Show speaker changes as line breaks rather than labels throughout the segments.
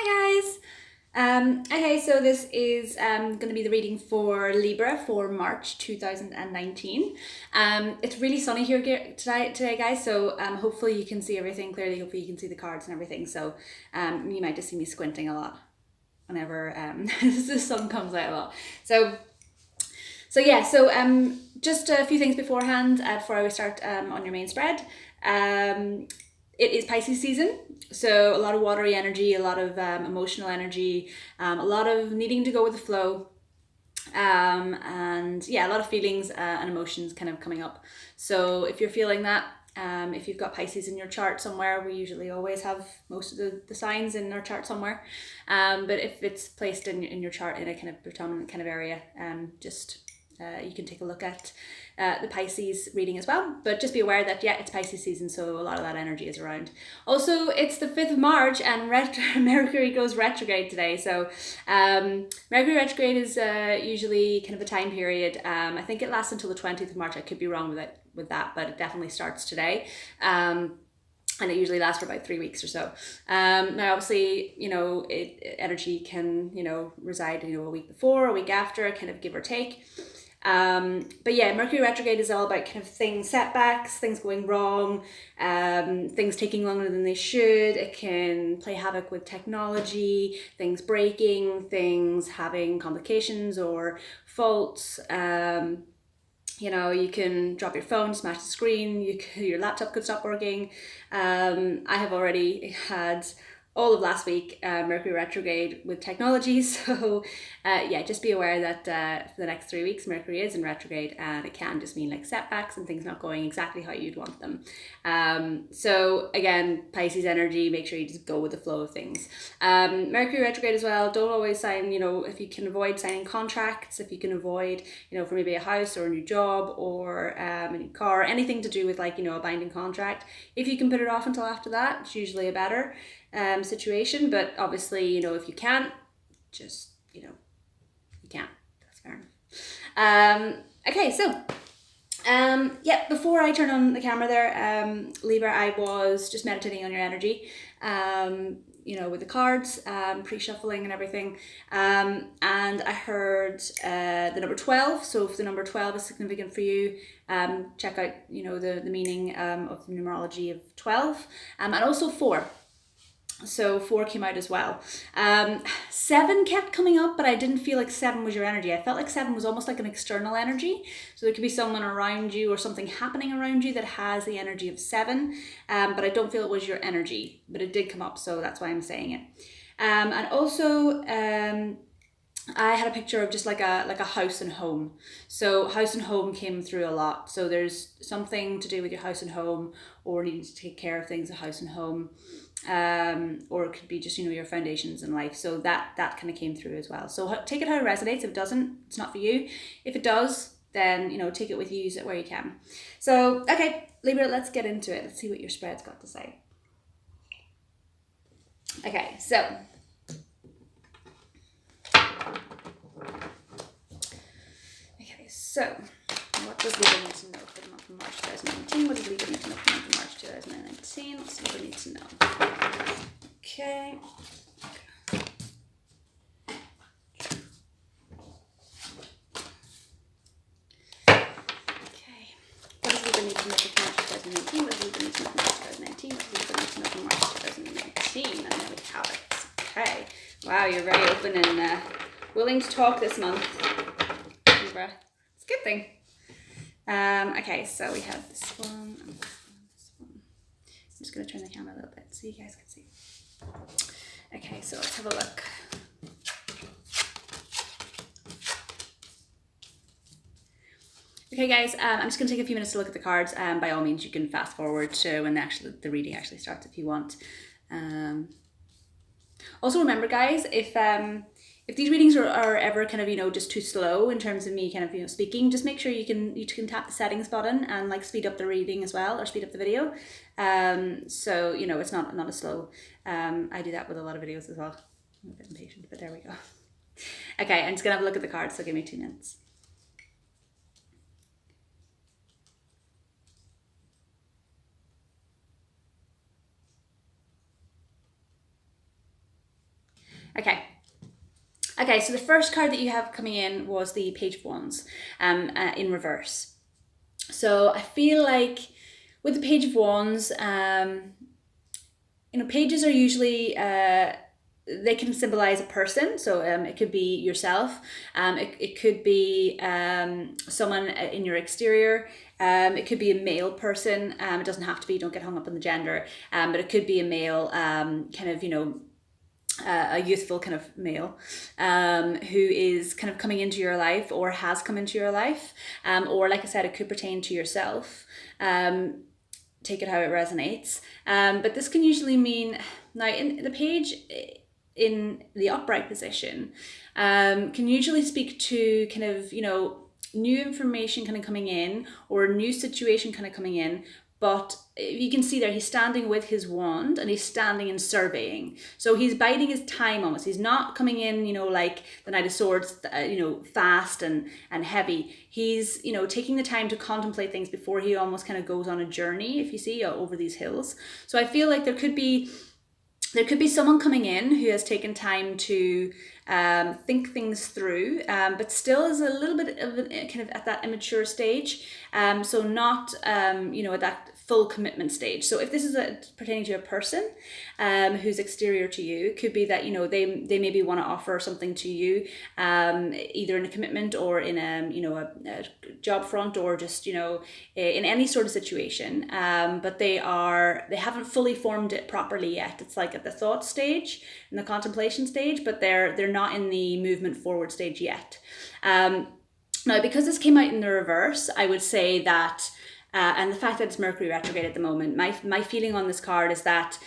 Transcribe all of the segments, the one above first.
Hi guys! Okay, so this is going to be the reading for Libra for March 2019. It's really sunny here today guys, so hopefully you can see everything clearly, hopefully you can see the cards and everything, so you might just see me squinting a lot whenever the sun comes out a lot. So just a few things beforehand before we start on your main spread. It is Pisces season, so a lot of watery energy, a lot of emotional energy, a lot of needing to go with the flow, and yeah, a lot of feelings and emotions kind of coming up. So if you're feeling that, if you've got Pisces in your chart somewhere, we usually always have most of the signs in our chart somewhere, but if it's placed in your chart in a kind of predominant kind of area, you can take a look at the Pisces reading as well, but just be aware that yeah, it's Pisces season, so a lot of that energy is around. Also, it's the 5th of March and Mercury goes retrograde today, so Mercury retrograde is usually kind of a time period. I think it lasts until the 20th of March. I could be wrong with that, but it definitely starts today. And it usually lasts for about 3 weeks or so. Now, obviously, energy can, reside, a week before, a week after, kind of give or take. But yeah, Mercury retrograde is all about kind of setbacks, things going wrong, things taking longer than they should. It can play havoc with technology, things breaking, things having complications or faults. You can drop your phone, smash the screen, your laptop could stop working. I have already had all of last week Mercury retrograde with technology, so yeah, just be aware that for the next 3 weeks Mercury is in retrograde, and it can just mean like setbacks and things not going exactly how you'd want them. So again, Pisces energy, make sure you just go with the flow of things. Mercury retrograde as well, don't always sign, if you can avoid signing contracts, if you can avoid, for maybe a house or a new job or a new car, anything to do with like, a binding contract, if you can put it off until after that, it's usually a better situation. But obviously, if you can't, just you can't, that's fair enough. Okay, so yeah, before I turn on the camera there, Libra, I was just meditating on your energy, with the cards, pre-shuffling and everything, and I heard the number 12. So if the number 12 is significant for you, check out the meaning of the numerology of 12, and also 4. So 4 came out as well. 7 kept coming up, but I didn't feel like 7 was your energy. I felt like 7 was almost like an external energy. So there could be someone around you or something happening around you that has the energy of 7, but I don't feel it was your energy, but it did come up, so that's why I'm saying it. And also, I had a picture of just like a house and home. So house and home came through a lot. So there's something to do with your house and home, or needing to take care of things, a house and home. Or it could be just your foundations in life, so that kind of came through as well. So take it how it resonates. If it doesn't, it's not for you. If it does, then take it with you, use it where you can. So okay, Libra, let's get into it. Let's see what your spread's got to say. Okay, so what does Libra need to know for the month of March 2019? What does Libra need to know for the month of March 2019? What's Libra need to know? Okay. What does Libra need to know for March 2019? What does Libra need to know for March 2019? What does Libra need to know for March 2019? And there we have it. Okay. Wow, you're very open and willing to talk this month, Libra. It's a good thing. Okay, so we have this one and this one. I'm just going to turn the camera a little bit so you guys can see. Okay, so let's have a look. Okay guys, I'm just going to take a few minutes to look at the cards. By all means, you can fast forward to when the reading actually starts if you want. Also remember guys, if these readings are ever kind of, just too slow in terms of me kind of, speaking, just make sure you can tap the settings button and like speed up the reading as well, or speed up the video. So, it's not as slow. I do that with a lot of videos as well. I'm a bit impatient, but there we go. Okay, I'm just gonna have a look at the cards, so give me 2 minutes. Okay, so the first card that you have coming in was the Page of Wands in reverse. So I feel like with the Page of Wands, pages are usually they can symbolize a person. So it could be yourself. It could be someone in your exterior. It could be a male person. It doesn't have to be. Don't get hung up on the gender. But it could be a male, kind of, a youthful kind of male who is kind of coming into your life or has come into your life. Or like I said, it could pertain to yourself. Take it how it resonates. But this can usually mean, now in the page in the upright position, can usually speak to kind of, new information kind of coming in, or a new situation kind of coming in. But you can see there, he's standing with his wand and he's standing and surveying. So he's biding his time almost. He's not coming in, like the Knight of Swords, fast and heavy. He's, taking the time to contemplate things before he almost kind of goes on a journey, if you see, over these hills. So I feel like there could be someone coming in who has taken time to think things through, but still is a little bit of kind of at that immature stage. So not, at that full commitment stage. So if this is pertaining to a person who's exterior to you, it could be that, they maybe want to offer something to you, either in a commitment or in a job front, or just, in any sort of situation. But they haven't fully formed it properly yet. It's like at the thought stage, in the contemplation stage, but they're not in the movement forward stage yet. Now, because this came out in the reverse, I would say that, and the fact that it's Mercury retrograde at the moment, my feeling on this card is that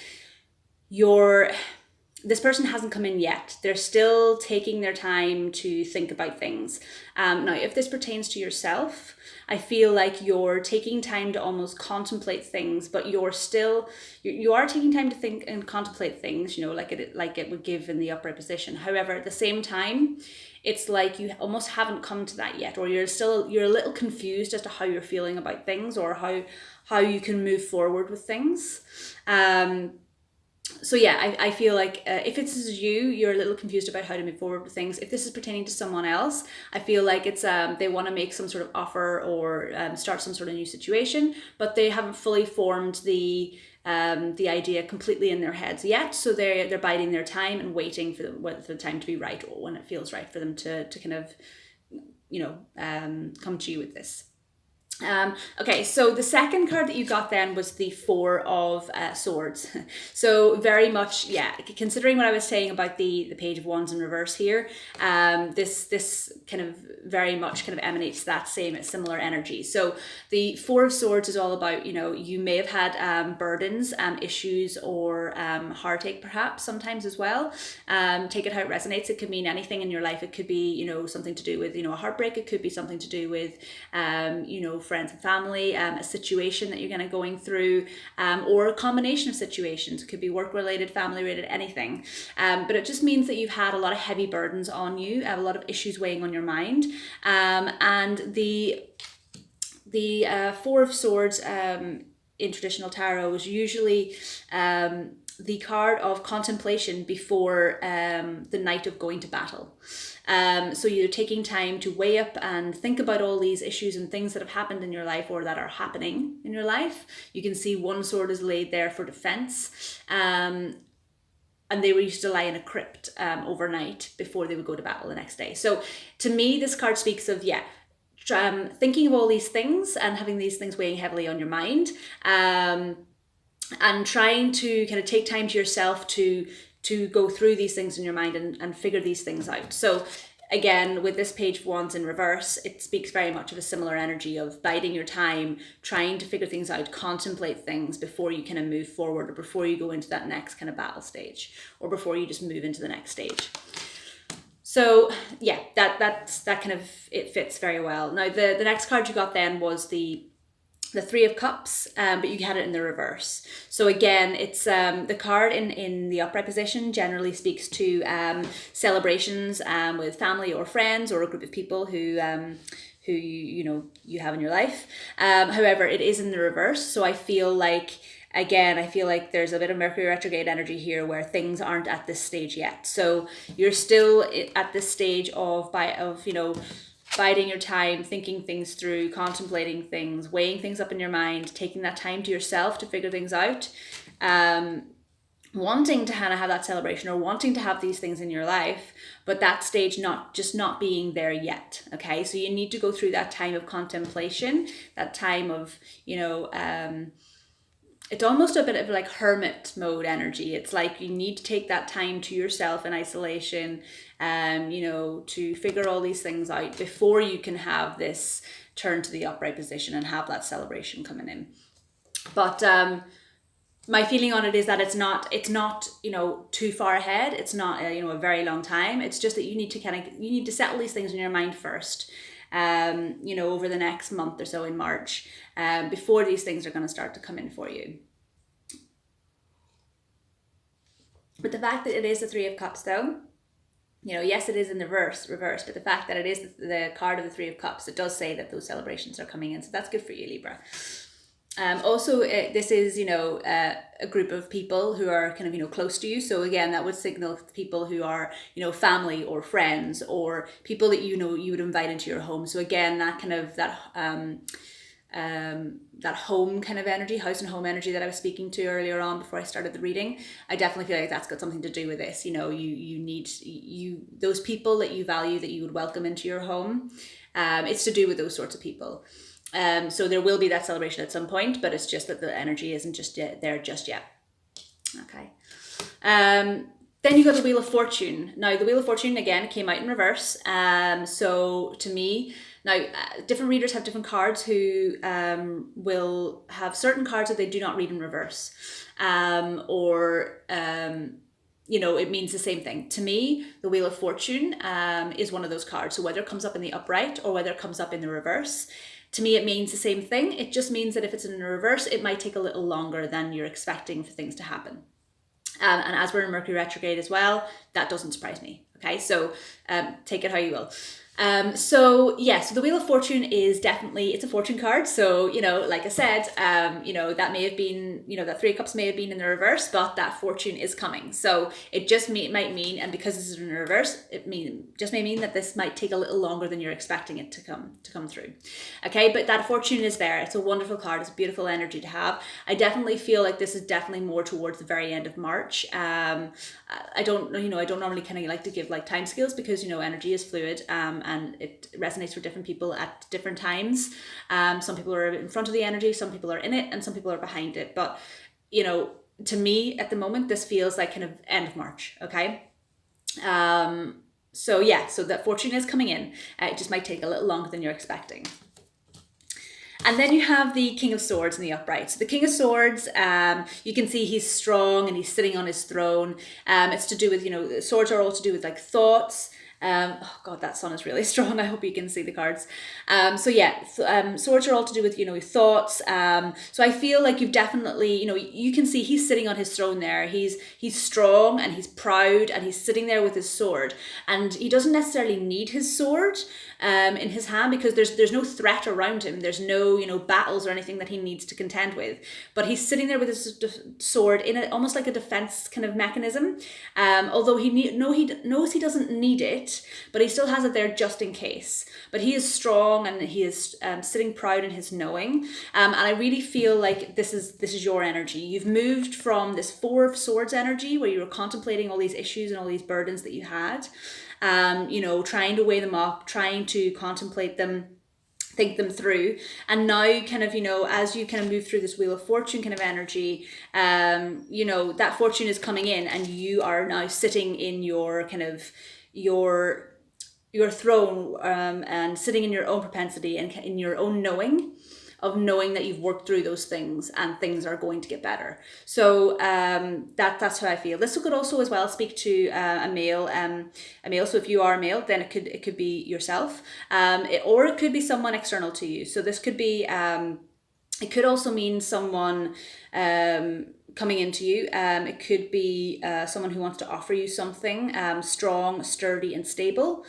this person hasn't come in yet. They're still taking their time to think about things. Now, if this pertains to yourself, I feel like you're taking time to almost contemplate things, but you are taking time to think and contemplate things, like it would give in the upright position. However, at the same time, it's like you almost haven't come to that yet, or you're a little confused as to how you're feeling about things, or how you can move forward with things. So yeah, I feel like if this is you're a little confused about how to move forward with things. If this is pertaining to someone else, I feel like it's they want to make some sort of offer or start some sort of new situation, but they haven't fully formed the idea completely in their heads yet. So they're biding their time and waiting for the time to be right, or when it feels right for them to kind of come to you with this. Okay, so the second card that you got then was the Four of Swords. So very much, considering what I was saying about the Page of Wands in reverse here, this kind of very much kind of emanates that similar energy. So the Four of Swords is all about, you may have had burdens, issues, or heartache perhaps sometimes as well. Take it how it resonates. It could mean anything in your life. It could be, something to do with, a heartbreak. It could be something to do with, friends and family, a situation that you're going through, or a combination of situations. It could be work-related, family-related, anything. But it just means that you've had a lot of heavy burdens on you, a lot of issues weighing on your mind. And the Four of Swords in traditional tarot is usually the card of contemplation before the night of going to battle. So you're taking time to weigh up and think about all these issues and things that have happened in your life or that are happening in your life. You can see one sword is laid there for defense. And they used to lie in a crypt overnight before they would go to battle the next day. So to me, this card speaks of, thinking of all these things and having these things weighing heavily on your mind. And trying to kind of take time to yourself to go through these things in your mind and figure these things out. So again, with this Page of Wands in reverse, it speaks very much of a similar energy of biding your time, trying to figure things out, contemplate things before you kind of move forward, or before you go into that next kind of battle stage, or before you just move into the next stage. So yeah, that kind of, it fits very well. Now the next card you got then was the Three of Cups, but you had it in the reverse. So again, it's the card in the upright position generally speaks to celebrations with family or friends, or a group of people who who you have in your life. However, it is in the reverse, so I feel like there's a bit of Mercury retrograde energy here where things aren't at this stage yet. So you're still at this stage of biding your time, thinking things through, contemplating things, weighing things up in your mind, taking that time to yourself to figure things out, wanting to kind of have that celebration or wanting to have these things in your life, but that stage not being there yet. Okay, so you need to go through that time of contemplation, that time of it's almost a bit of like hermit mode energy. It's like you need to take that time to yourself in isolation, to figure all these things out before you can have this turn to the upright position and have that celebration coming in. But my feeling on it is that it's not too far ahead. It's not a very long time. It's just that you need to settle these things in your mind first. Over the next month or so in March, before these things are going to start to come in for you. But the fact that it is the Three of Cups, though, yes, it is in the reverse, but the fact that it is the card of the Three of Cups, it does say that those celebrations are coming in. So that's good for you, Libra. This is, a group of people who are kind of, close to you. So again, that would signal people who are, family or friends or people that, you would invite into your home. So again, that kind of, that home kind of energy, house and home energy that I was speaking to earlier on before I started the reading, I definitely feel like that's got something to do with this. You need those people that you value, that you would welcome into your home. It's to do with those sorts of people. So there will be that celebration at some point, but it's just that the energy isn't just there just yet. Okay. Then you got the Wheel of Fortune. Now, the Wheel of Fortune, again, came out in reverse. So to me, now, different readers have different cards who will have certain cards that they do not read in reverse. It means the same thing. To me, the Wheel of Fortune is one of those cards. So whether it comes up in the upright or whether it comes up in the reverse, to me, it means the same thing. It just means that if it's in the reverse, it might take a little longer than you're expecting for things to happen. And as we're in Mercury retrograde as well, that doesn't surprise me. Okay, so take it how you will. So the Wheel of Fortune is definitely, it's a fortune card. So, like I said, that may have been, that Three of Cups may have been in the reverse, but that fortune is coming. So it just might mean, and because this is in reverse, just may mean that this might take a little longer than you're expecting it to come through. Okay, but that fortune is there. It's a wonderful card. It's a beautiful energy to have. I definitely feel like this is definitely more towards the very end of March. I don't normally kind of like to give like time scales because, energy is fluid, and it resonates for different people at different times. Some people are in front of the energy, some people are in it, and some people are behind it. But, to me at the moment, this feels like kind of end of March. Okay. So that fortune is coming in. It just might take a little longer than you're expecting. And then you have the King of Swords in the upright. So the King of Swords, you can see he's strong and he's sitting on his throne. It's to do with, swords are all to do with like thoughts. Oh God, that sun is really strong. I hope you can see the cards. Swords are all to do with, thoughts. So I feel like you've definitely, you can see he's sitting on his throne there. He's strong and he's proud and he's sitting there with his sword, and he doesn't necessarily need his sword in his hand because there's no threat around him. There's no, battles or anything that he needs to contend with, but he's sitting there with his sword in almost like a defense kind of mechanism. Although he knows he doesn't need it, but he still has it there just in case. But he is strong and he is sitting proud in his knowing. And I really feel like this is your energy. You've moved from this Four of Swords energy where you were contemplating all these issues and all these burdens that you had, trying to weigh them up, trying to contemplate them, think them through. And now kind of, as you kind of move through this Wheel of Fortune kind of energy, that fortune is coming in and you are now sitting in your kind of your throne, and sitting in your own propensity and in your own knowing that you've worked through those things and things are going to get better. So that's how I feel. This could also as well speak to a male. So if you are a male, then it could be yourself, or it could be someone external to you. So this could be. It could also mean someone coming into you. It could be someone who wants to offer you something strong, sturdy, and stable.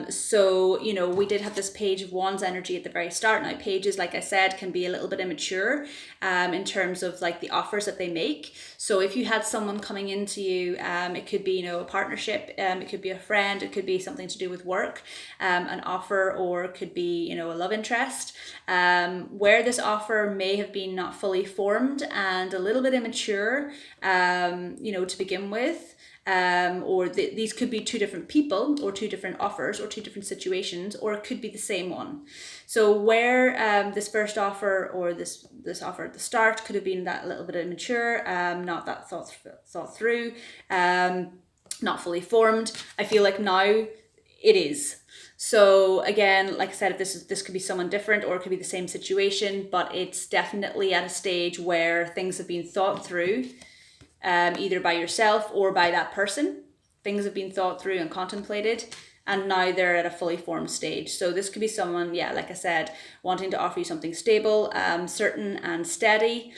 So, you know, we did have this Page of Wands energy at the very start. Now, pages, like I said, can be a little bit immature in terms of like the offers that they make. So if you had someone coming into you, it could be, you know, a partnership, it could be a friend, it could be something to do with work, an offer, or it could be, you know, a love interest, where this offer may have been not fully formed and a little bit immature, you know, to begin with. Or these could be two different people, or two different offers, or two different situations, or it could be the same one. So where this first offer, or this offer at the start, could have been that little bit immature, not that thought through, not fully formed, I feel like now it is. So again, like I said, this could be someone different, or it could be the same situation, but it's definitely at a stage where things have been thought through, either by yourself or by that person. Things have been thought through and contemplated, and now they're at a fully formed stage. So this could be someone, yeah, like I said, wanting to offer you something stable, certain and steady,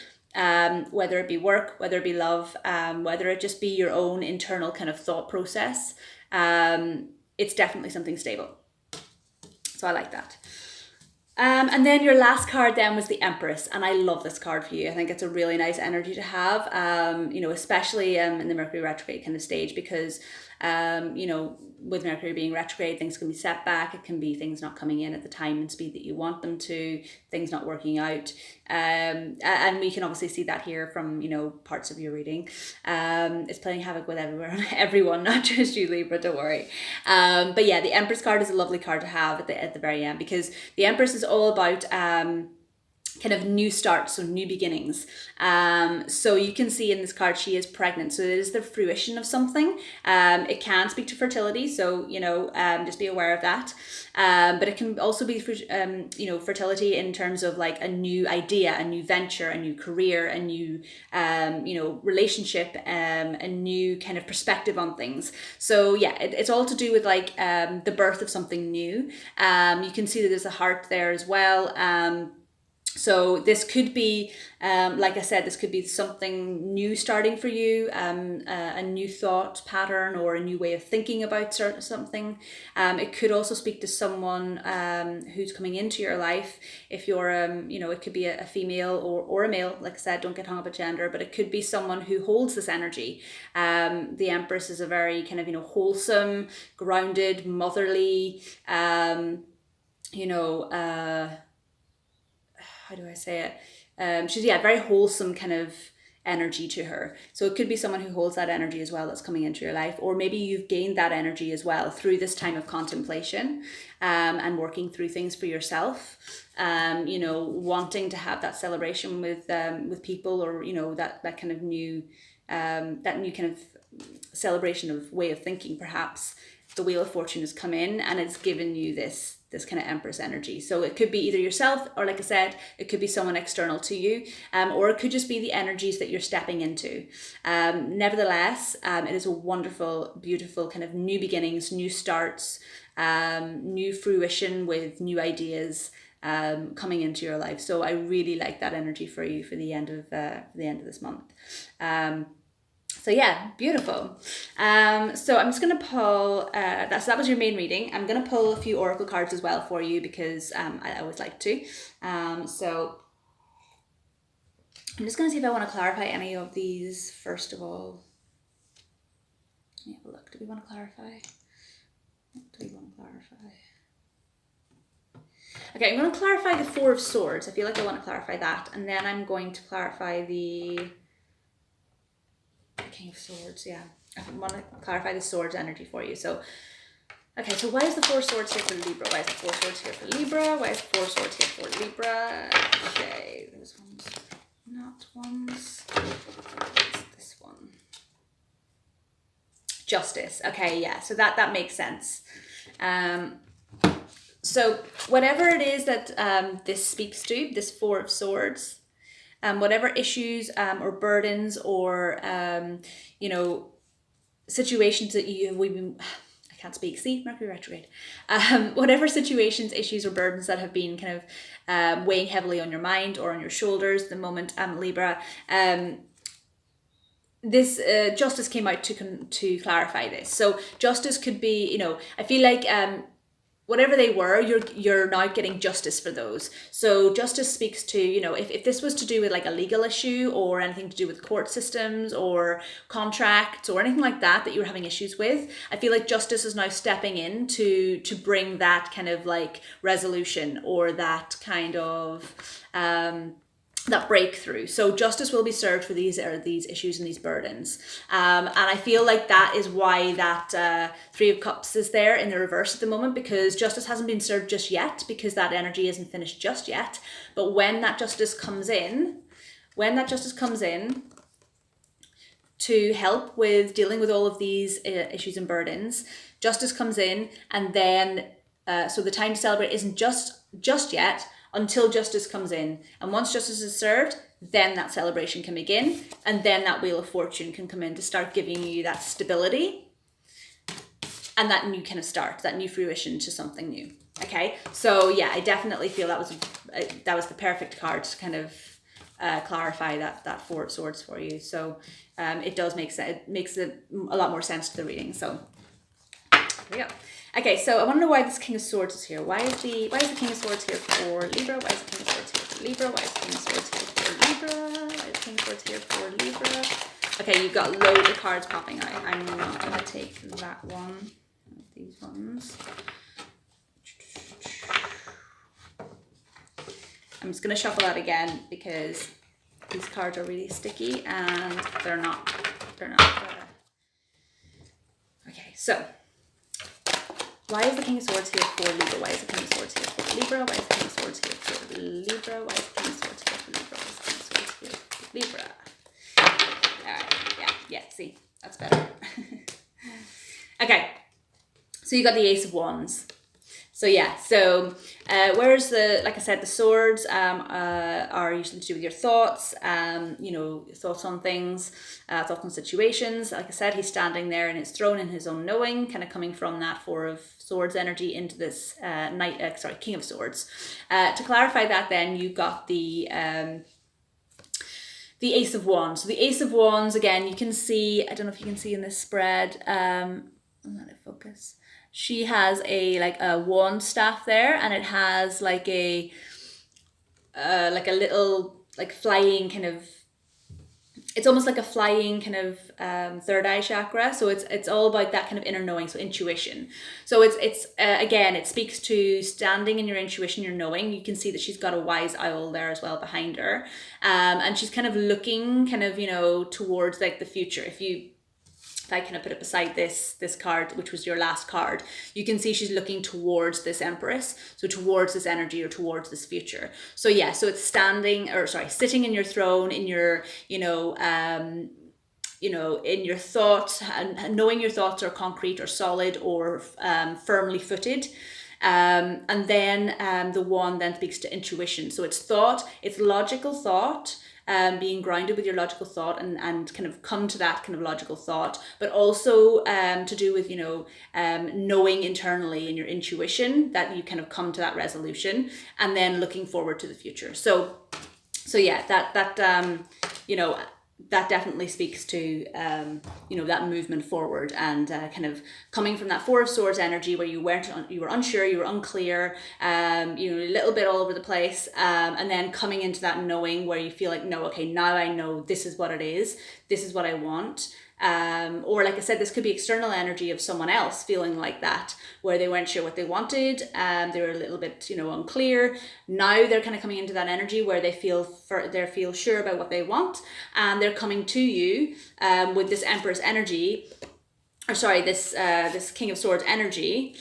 whether it be work, whether it be love, whether it just be your own internal kind of thought process. It's definitely something stable. So I like that. And then your last card then was the Empress, and I love this card for you. I think it's a really nice energy to have, you know, especially in the Mercury retrograde kind of stage, because you know, with Mercury being retrograde, things can be set back. It can be things not coming in at the time and speed that you want them to, things not working out. And we can obviously see that here from, you know, parts of your reading. It's playing havoc with everyone, not just you, Libra, don't worry. But yeah, the Empress card is a lovely card to have at the very end, because the Empress is all about kind of new starts, so new beginnings. So you can see in this card she is pregnant, so it is the fruition of something. It can speak to fertility, so you know, just be aware of that. But it can also be you know, fertility in terms of like a new idea, a new venture, a new career, a new you know, relationship, a new kind of perspective on things. So yeah, it's all to do with like the birth of something new. You can see that there's a heart there as well. So this could be, like I said, this could be something new starting for you, a new thought pattern, or a new way of thinking about something. It could also speak to someone who's coming into your life. If you're, you know, it could be a female or a male. Like I said, don't get hung up at gender, but it could be someone who holds this energy. The Empress is a very kind of, you know, wholesome, grounded, motherly, you know, how do I say it? She's, yeah, very wholesome kind of energy to her. So it could be someone who holds that energy as well that's coming into your life, or maybe you've gained that energy as well through this time of contemplation, and working through things for yourself. You know, wanting to have that celebration with people, or you know, that kind of new kind of celebration of way of thinking. Perhaps the Wheel of Fortune has come in and it's given you this kind of Empress energy. So it could be either yourself, or like I said, it could be someone external to you, or it could just be the energies that you're stepping into. Nevertheless, it is a wonderful, beautiful kind of new beginnings, new starts, new fruition with new ideas coming into your life. So I really like that energy for you for the end of this month. So yeah, beautiful. So I'm just going to pull, that was your main reading. I'm going to pull a few oracle cards as well for you, because I always like to. So I'm just going to see if I want to clarify any of these first of all. Let me have a look. Do we want to clarify? What do we want to clarify? Okay, I'm going to clarify the Four of Swords. I feel like I want to clarify that. And then I'm going to clarify the King of Swords. Yeah, I want to clarify the Swords energy for you. So, okay, so why is the Four Swords here for Libra? Why is the Four Swords here for Libra? Why is the Four Swords here for Libra? Okay, those ones, not ones. It's this one. Justice. Okay, yeah, so that makes sense. So whatever it is that this speaks to, this Four of Swords, whatever issues or burdens or you know, situations that I can't speak, see, Mercury retrograde, whatever situations, issues or burdens that have been kind of weighing heavily on your mind or on your shoulders at the moment, Libra, this justice came out to clarify this. So justice could be, you know, I feel like whatever they were, you're now getting justice for those. So justice speaks to, you know, if this was to do with like a legal issue or anything to do with court systems or contracts or anything like that you were having issues with, I feel like justice is now stepping in to bring that kind of like resolution or that kind of that breakthrough. So justice will be served for these issues and these burdens. And I feel like that is why that Three of Cups is there in the reverse at the moment, because justice hasn't been served just yet, because that energy isn't finished just yet. But when that justice comes in, to help with dealing with all of these issues and burdens, justice comes in, and then so the time to celebrate isn't just yet, until justice comes in. And once justice is served, then that celebration can begin. And then that Wheel of Fortune can come in to start giving you that stability and that new kind of start, that new fruition to something new. Okay, so yeah, I definitely feel that was the perfect card to kind of clarify that Four of Swords for you. So it does make sense. It makes a lot more sense to the reading. So there we go. Okay, so I want to know why this King of Swords is here. Why is the King of Swords here for Libra? Why is the King of Swords here for Libra? Why is the King of Swords here for Libra? Why is the King of Swords here for Libra? Okay, you've got loads of cards popping out. I'm not going to take that one. These ones. I'm just going to shuffle that again because these cards are really sticky and they're not. Okay, so. Why is the King of Swords here for Libra? Why is the King of Swords here for Libra? Why is the King of Swords here for Libra? Why is the King of Swords here for Libra? Why is the King of Swords here for Libra? Alright, yeah, see, that's better. Okay, so you got the Ace of Wands. So yeah, whereas like I said, the swords are usually to do with your thoughts, you know, thoughts on things, thoughts on situations. Like I said, he's standing there in his throne in his own knowing, kind of coming from that Four of Swords energy into this King of Swords. To clarify that, then you've got the Ace of Wands. So the Ace of Wands, again, you can see, I don't know if you can see in this spread, let it focus. She has a wand staff there, and it has like a little like flying kind of, it's almost like a flying kind of third eye chakra. So it's all about that kind of inner knowing, so intuition. So it's again, it speaks to standing in your intuition, your knowing. You can see that she's got a wise owl there as well behind her, and she's kind of looking kind of, you know, towards like the future. If I kind of put it beside this card, which was your last card, you can see she's looking towards this Empress, so towards this energy or towards this future. So yeah, so it's sitting in your throne, in your, in your thoughts, and knowing your thoughts are concrete or solid or firmly footed. And then the wand then speaks to intuition. So it's thought, it's logical thought, being grounded with your logical thought and kind of come to that kind of logical thought, but also to do with, knowing internally in your intuition that you kind of come to that resolution and then looking forward to the future. So yeah, that definitely speaks to, that movement forward and kind of coming from that Four of Swords energy where you were unsure, you were unclear, a little bit all over the place, and then coming into that knowing where you feel like, no, okay, now I know this is what it is, this is what I want. Or like I said, this could be external energy of someone else feeling like that, where they weren't sure what they wanted, they were a little bit, unclear. Now they're kind of coming into that energy where they feel sure about what they want, and they're coming to you with this Empress energy, this King of Swords energy,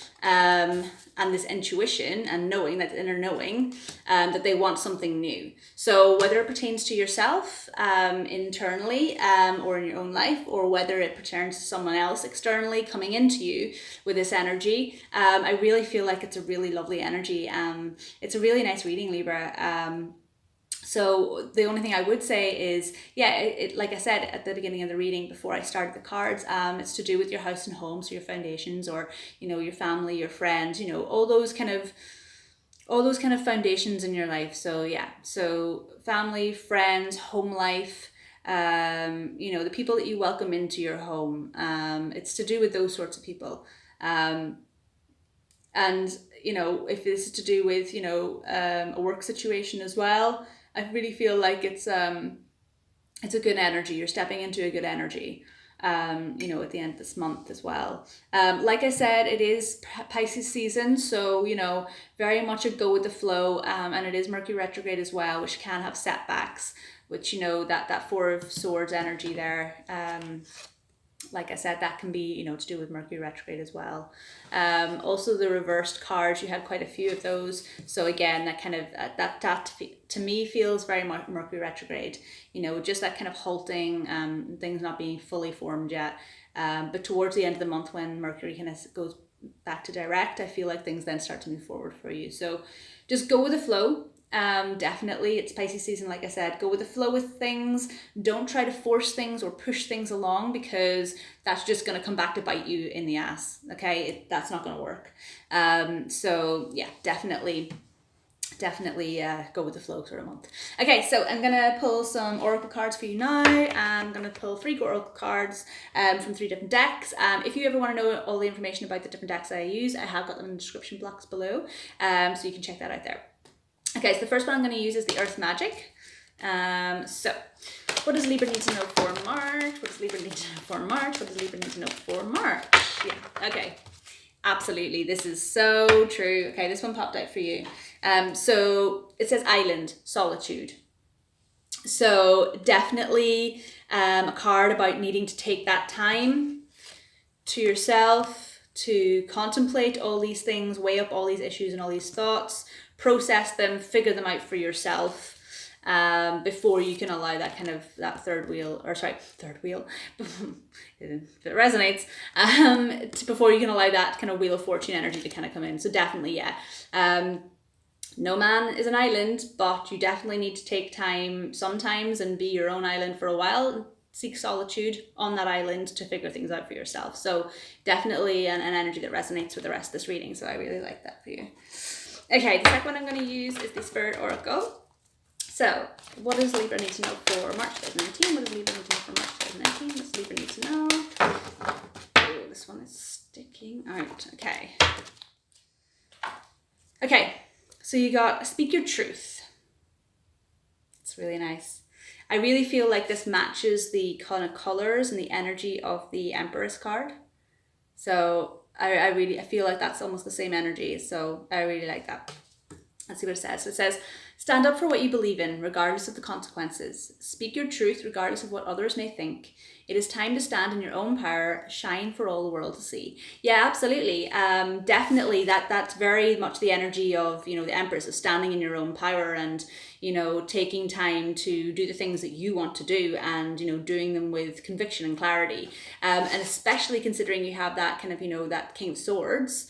and this intuition and knowing, that inner knowing, that they want something new. So whether it pertains to yourself internally or in your own life, or whether it pertains to someone else externally coming into you with this energy, I really feel like it's a really lovely energy. It's a really nice reading, Libra. So the only thing I would say is, like I said at the beginning of the reading before I started the cards, it's to do with your house and home, so your foundations, or your family, your friends, all those kind of foundations in your life. So yeah, so family, friends, home life, you know, the people that you welcome into your home. It's to do with those sorts of people. And, you know, if this is to do with, you know, a work situation as well, I really feel like it's a good energy. You're stepping into a good energy, you know, at the end of this month as well. Like I said, it is Pisces season, so, you know, very much a go with the flow, and it is Mercury retrograde as well, which can have setbacks, which, you know, that Four of Swords energy there, like I said, that can be, you know, to do with Mercury retrograde as well. Also the reversed cards, you had quite a few of those. So again, that kind of, that to me feels very much Mercury retrograde, you know, just that kind of halting, things not being fully formed yet. But towards the end of the month when Mercury kind of goes back to direct, I feel like things then start to move forward for you. So just go with the flow. Definitely, it's Pisces season, like I said. Go with the flow with things. Don't try to force things or push things along, because that's just going to come back to bite you in the ass. Okay, that's not going to work. So yeah, definitely go with the flow sort of month. Okay, so I'm gonna pull some oracle cards for you now. I'm gonna pull 3 oracle cards from 3 different decks. If you ever want to know all the information about the different decks that I use, I have got them in the description blocks below, so you can check that out there. Okay, so the first one I'm going to use is the Earth Magic. So, what does Libra need to know for March? What does Libra need to know for March? What does Libra need to know for March? Yeah, okay. Absolutely, this is so true. Okay, this one popped out for you. So, it says island, solitude. So, definitely a card about needing to take that time to yourself to contemplate all these things, weigh up all these issues and all these thoughts, process them, figure them out for yourself, before you can allow that kind of, that third wheel, if it resonates, before you can allow that kind of Wheel of Fortune energy to kind of come in. So definitely, yeah. No man is an island, but you definitely need to take time sometimes and be your own island for a while. Seek solitude on that island to figure things out for yourself. So definitely an energy that resonates with the rest of this reading. So I really like that for you. Okay, the second one I'm going to use is the Spirit Oracle. So, what does Libra need to know for March 2019? What does Libra need to know for March 2019? What does Libra need to know? Oh, this one is sticking out. Okay. Okay, so you got Speak Your Truth. It's really nice. I really feel like this matches the kind of colors and the energy of the Empress card. So I feel like that's almost the same energy. So I really like that. Let's see what it says. So it says, stand up for what you believe in, regardless of the consequences. Speak your truth, regardless of what others may think. It is time to stand in your own power, shine for all the world to see. Yeah, absolutely. Definitely that's very much the energy of, you know, the Empress, of standing in your own power and, you know, taking time to do the things that you want to do and, you know, doing them with conviction and clarity. And especially considering you have that kind of, you know, that King of Swords,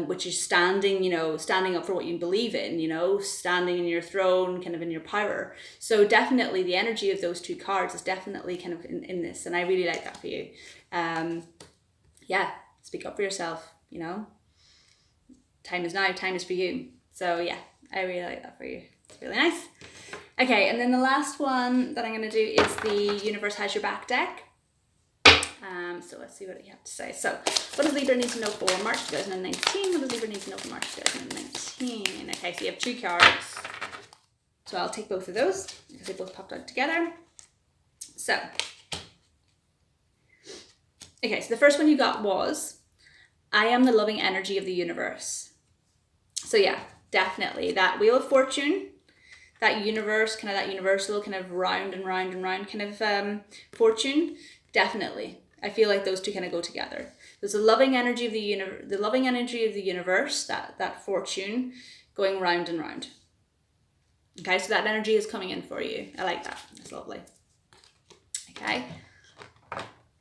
which is standing, you know, standing up for what you believe in, you know, standing in your throne, kind of in your power. So definitely the energy of those two cards is definitely kind of in this, and I really like that for you. Yeah, speak up for yourself, you know. Time is now, time is for you. So yeah, I really like that for you. It's really nice. Okay, and then the last one that I'm going to do is the Universe Has Your Back deck. So let's see what you have to say. So, what does Libra need to know for March 2019? What does Libra need to know for March 2019? Okay, so you have 2 cards. So I'll take both of those because they both popped out together. So, okay, so the first one you got was, I am the loving energy of the universe. So yeah, definitely that Wheel of Fortune, that universe, kind of that universal kind of round and round and round kind of fortune, definitely. I feel like those two kind of go together. There's a loving energy of the loving energy of the universe, that fortune going round and round. Okay, so that energy is coming in for you. I like that. That's lovely. Okay.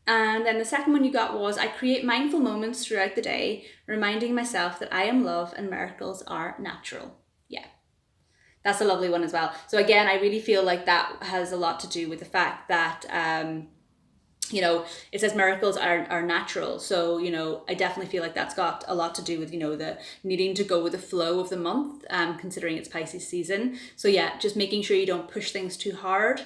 And then the second one you got was, I create mindful moments throughout the day, reminding myself that I am love and miracles are natural. Yeah. That's a lovely one as well. So again, I really feel like that has a lot to do with the fact that you know, it says miracles are natural. So, you know, I definitely feel like that's got a lot to do with, you know, the needing to go with the flow of the month, considering it's Pisces season. So yeah, just making sure you don't push things too hard,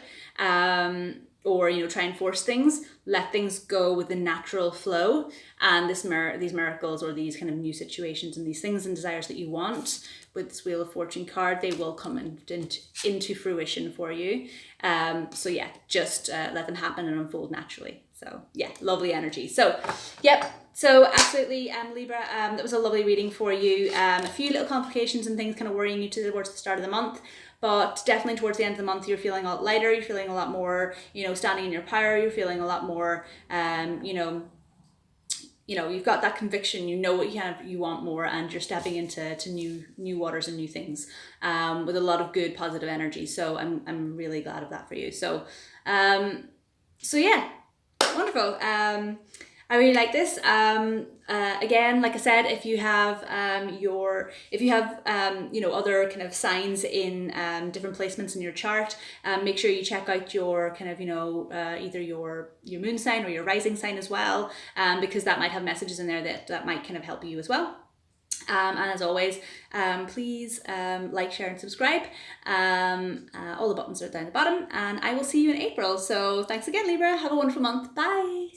or, you know, try and force things. Let things go with the natural flow. And these miracles, or these kind of new situations and these things and desires that you want with this Wheel of Fortune card, they will come into fruition for you. So yeah, just let them happen and unfold naturally. So yeah, lovely energy. So yep. So absolutely, Libra, that was a lovely reading for you. A few little complications and things kind of worrying you towards the start of the month, but definitely towards the end of the month, you're feeling a lot lighter. You're feeling a lot more, you know, standing in your power. You're feeling a lot more, you know, you've got that conviction, you know what you want more, and you're stepping into new waters and new things, with a lot of good positive energy. So I'm really glad of that for you. So yeah, wonderful. I really like this. Again, like I said, if you have you know, other kind of signs in different placements in your chart, make sure you check out your kind of, you know, either your moon sign or your rising sign as well, because that might have messages in there that might kind of help you as well. And as always, please like, share and subscribe. All the buttons are down the bottom, and I will see you in April. So thanks again, Libra. Have a wonderful month. Bye.